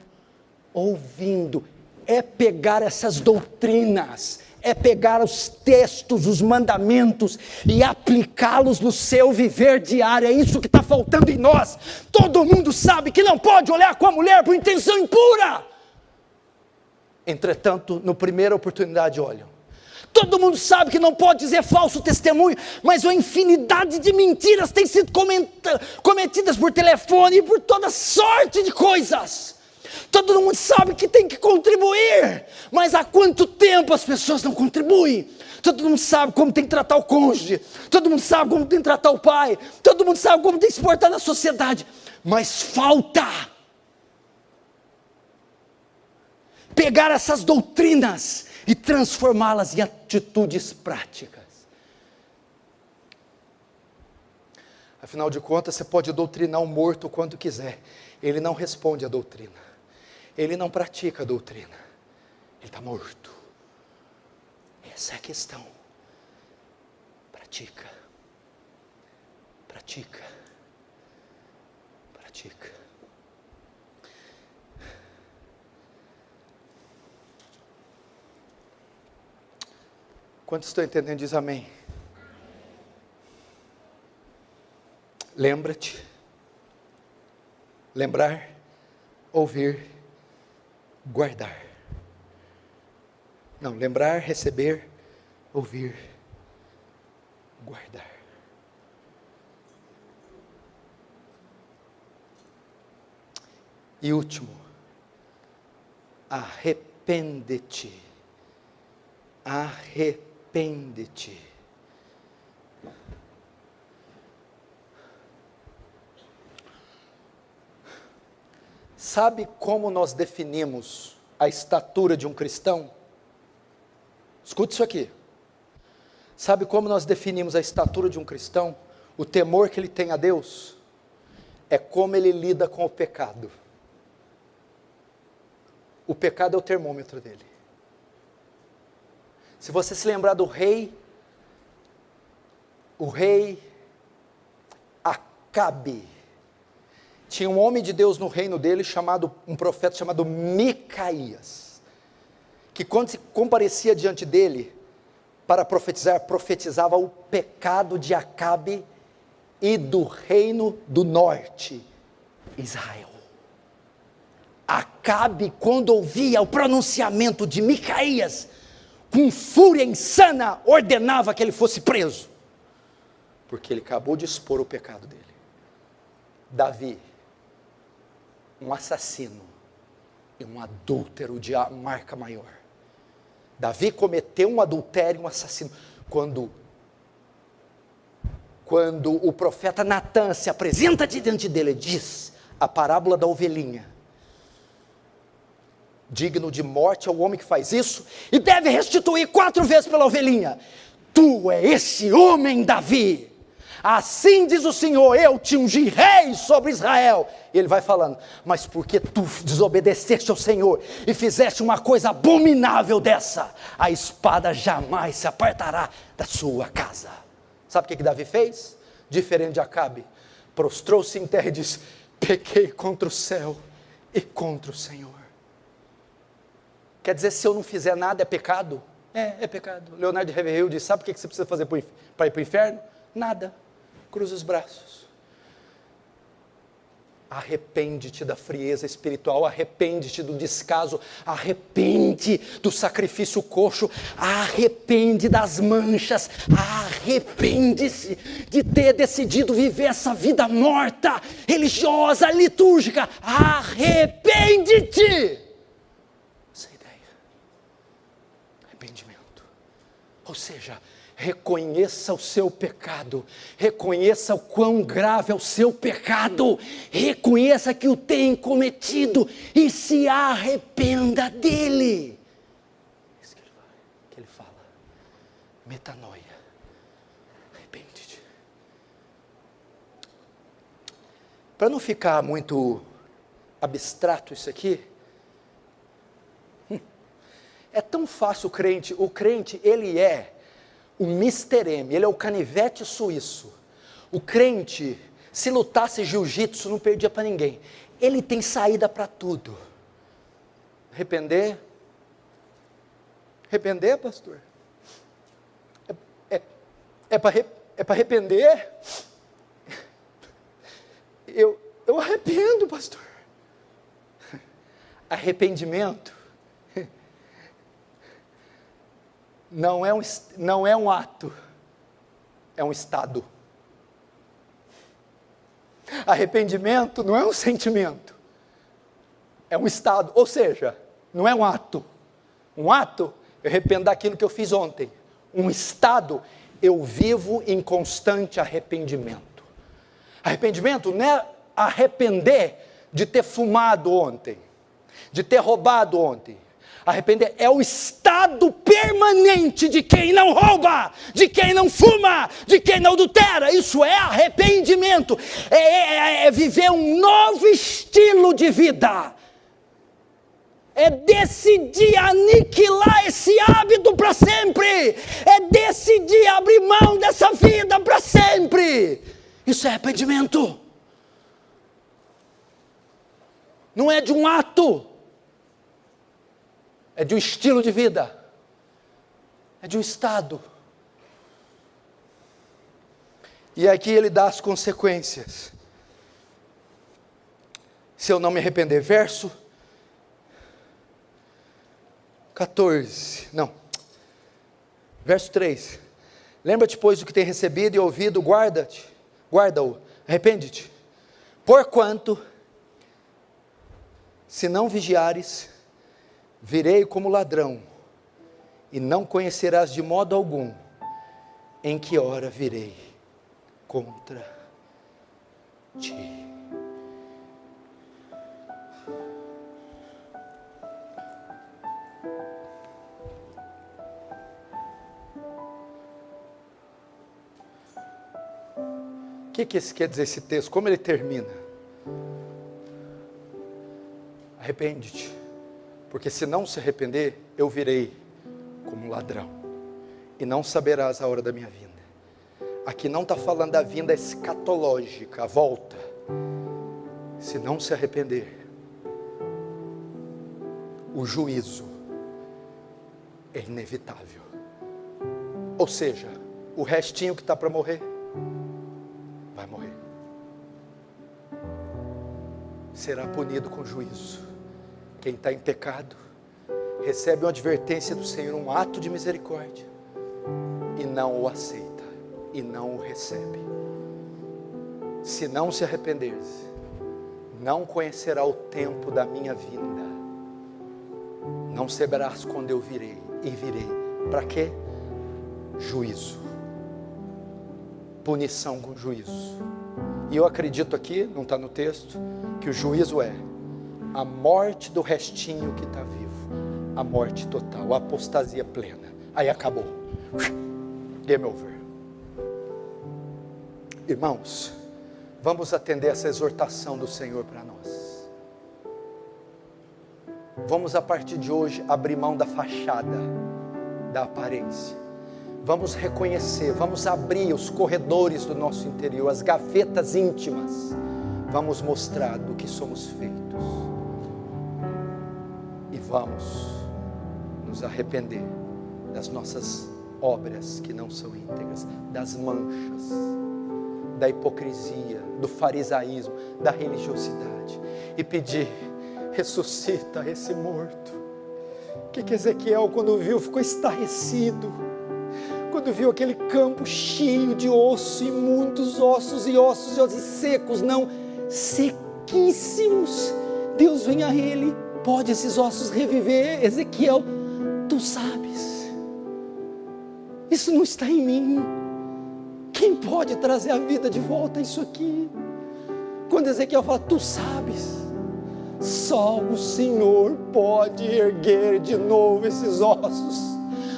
ouvindo. É pegar essas doutrinas, é pegar os textos, os mandamentos e aplicá-los no seu viver diário. É isso que está faltando em nós. Todo mundo sabe que não pode olhar com a mulher por intenção impura. Entretanto, na primeira oportunidade olham. Todo mundo sabe que não pode dizer falso testemunho, mas uma infinidade de mentiras tem sido cometidas por telefone e por toda sorte de coisas. Todo mundo sabe que tem que contribuir, mas há quanto tempo as pessoas não contribuem? Todo mundo sabe como tem que tratar o cônjuge, todo mundo sabe como tem que tratar o pai, todo mundo sabe como tem que se portar na sociedade, mas falta pegar essas doutrinas e transformá-las em atitudes práticas. Afinal de contas, você pode doutrinar o morto quando quiser, ele não responde à doutrina, ele não pratica a doutrina, ele está morto. Essa é a questão. Pratica, pratica, pratica. Quantos estão entendendo, diz amém. Lembra-te, lembrar, ouvir, guardar. Não, lembrar, receber, ouvir, guardar. E último, arrepende-te. Arrepende-te. Sabe como nós definimos a estatura de um cristão? Escute isso aqui. Sabe como nós definimos a estatura de um cristão? O temor que ele tem a Deus é como ele lida com o pecado. O pecado é o termômetro dele. Se você se lembrar do rei, o rei Acabe, tinha um homem de Deus no reino dele, um profeta chamado Micaías, que quando se comparecia diante dele, para profetizar, profetizava o pecado de Acabe e do reino do norte, Israel. Acabe, quando ouvia o pronunciamento de Micaías, com fúria insana, ordenava que ele fosse preso, porque ele acabou de expor o pecado dele. Davi, um assassino e um adúltero de marca maior. Davi cometeu um adultério e um assassino. Quando o profeta Natã se apresenta diante dele, diz a parábola da ovelhinha: digno de morte é o homem que faz isso, e deve restituir 4 vezes pela ovelhinha. Tu é esse homem, Davi. Assim diz o Senhor, eu te ungi rei sobre Israel. E ele vai falando, mas porque tu desobedeceste ao Senhor e fizeste uma coisa abominável dessa, a espada jamais se apartará da sua casa. Sabe o que Davi fez? Diferente de Acabe, prostrou-se em terra e disse: pequei contra o céu e contra o Senhor. Quer dizer, se eu não fizer nada é pecado? É pecado. Leonardo de Reveril diz, sabe o que você precisa fazer para ir para o inferno? Nada. Cruza os braços. Arrepende-te da frieza espiritual, arrepende-te do descaso, arrepende do sacrifício coxo, arrepende das manchas, arrepende-se de ter decidido viver essa vida morta, religiosa, litúrgica. Arrepende-te. Arrependimento, ou seja, reconheça o seu pecado, reconheça o quão grave é o seu pecado, reconheça que o tem cometido e se arrependa dele. Isso que ele fala, metanoia, arrepende-te. Para não ficar muito abstrato isso aqui, é tão fácil o crente ele é o Mr. M, ele é o canivete suíço. O crente, se lutasse jiu-jitsu, não perdia para ninguém. Ele tem saída para tudo. Arrepender, pastor? É para arrepender? Eu arrependo, pastor. não é um ato, é um estado. Arrependimento não é um sentimento, é um estado, ou seja, não é um ato. Um ato, eu arrependo daquilo que eu fiz ontem. Um estado, eu vivo em constante arrependimento. Arrependimento não é arrepender de ter fumado ontem, de ter roubado ontem. Arrepender é o estado permanente de quem não rouba, de quem não fuma, de quem não adultera. Isso é arrependimento, é viver um novo estilo de vida, é decidir aniquilar esse hábito para sempre, é decidir abrir mão dessa vida para sempre. Isso é arrependimento, não é de um ato, é de um estilo de vida, é de um estado. E aqui ele dá as consequências. Se eu não me arrepender, verso 3. Lembra-te, pois, do que tem recebido e ouvido, guarda-o, arrepende-te. Porquanto, se não vigiares, virei como ladrão, e não conhecerás de modo algum em que hora virei contra ti. O que quer dizer esse texto? Como ele termina? Arrepende-te, porque se não se arrepender, eu virei como ladrão, e não saberás a hora da minha vinda. Aqui não está falando da vinda escatológica, a volta. Se não se arrepender, o juízo é inevitável. Ou seja, o restinho que está para morrer, vai morrer. Será punido com juízo. Quem está em pecado, recebe uma advertência do Senhor, um ato de misericórdia, e não o aceita, e não o recebe. Se não se arrepender, não conhecerá o tempo da minha vinda, não saberás quando eu virei, e virei. Para quê? Juízo, punição com juízo. E eu acredito aqui, não está no texto, que o juízo é a morte do restinho que está vivo, a morte total, a apostasia plena. Aí acabou, game over. Irmãos, vamos atender essa exortação do Senhor para nós. Vamos, a partir de hoje, abrir mão da fachada, da aparência. Vamos reconhecer, vamos abrir os corredores do nosso interior, as gavetas íntimas. Vamos mostrar do que somos feitos. E vamos nos arrepender das nossas obras que não são íntegras, das manchas, da hipocrisia, do farisaísmo, da religiosidade. E pedir, ressuscita esse morto. O que Ezequiel, quando viu, ficou estarrecido. Quando viu aquele campo cheio de osso, e muitos ossos e ossos secos, não, sequíssimos. Deus vem a ele, pode esses ossos reviver? Ezequiel, tu sabes, isso não está em mim. Quem pode trazer a vida de volta a isso aqui? Quando Ezequiel fala, tu sabes, só o Senhor pode erguer de novo esses ossos.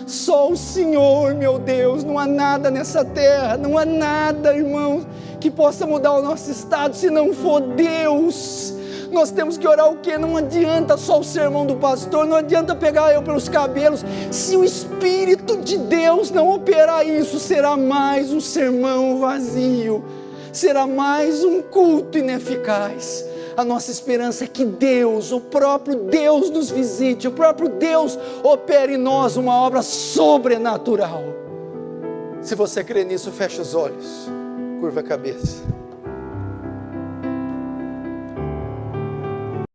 Só o Senhor, meu Deus. Não há nada nessa terra, não há nada, irmãos, que possa mudar o nosso estado se não for Deus. Nós temos que orar o quê? Não adianta só o sermão do pastor, não adianta pegar eu pelos cabelos. Se o Espírito de Deus não operar isso, será mais um sermão vazio, será mais um culto ineficaz. A nossa esperança é que Deus, o próprio Deus nos visite, o próprio Deus opere em nós uma obra sobrenatural. Se você crê nisso, feche os olhos, curva a cabeça.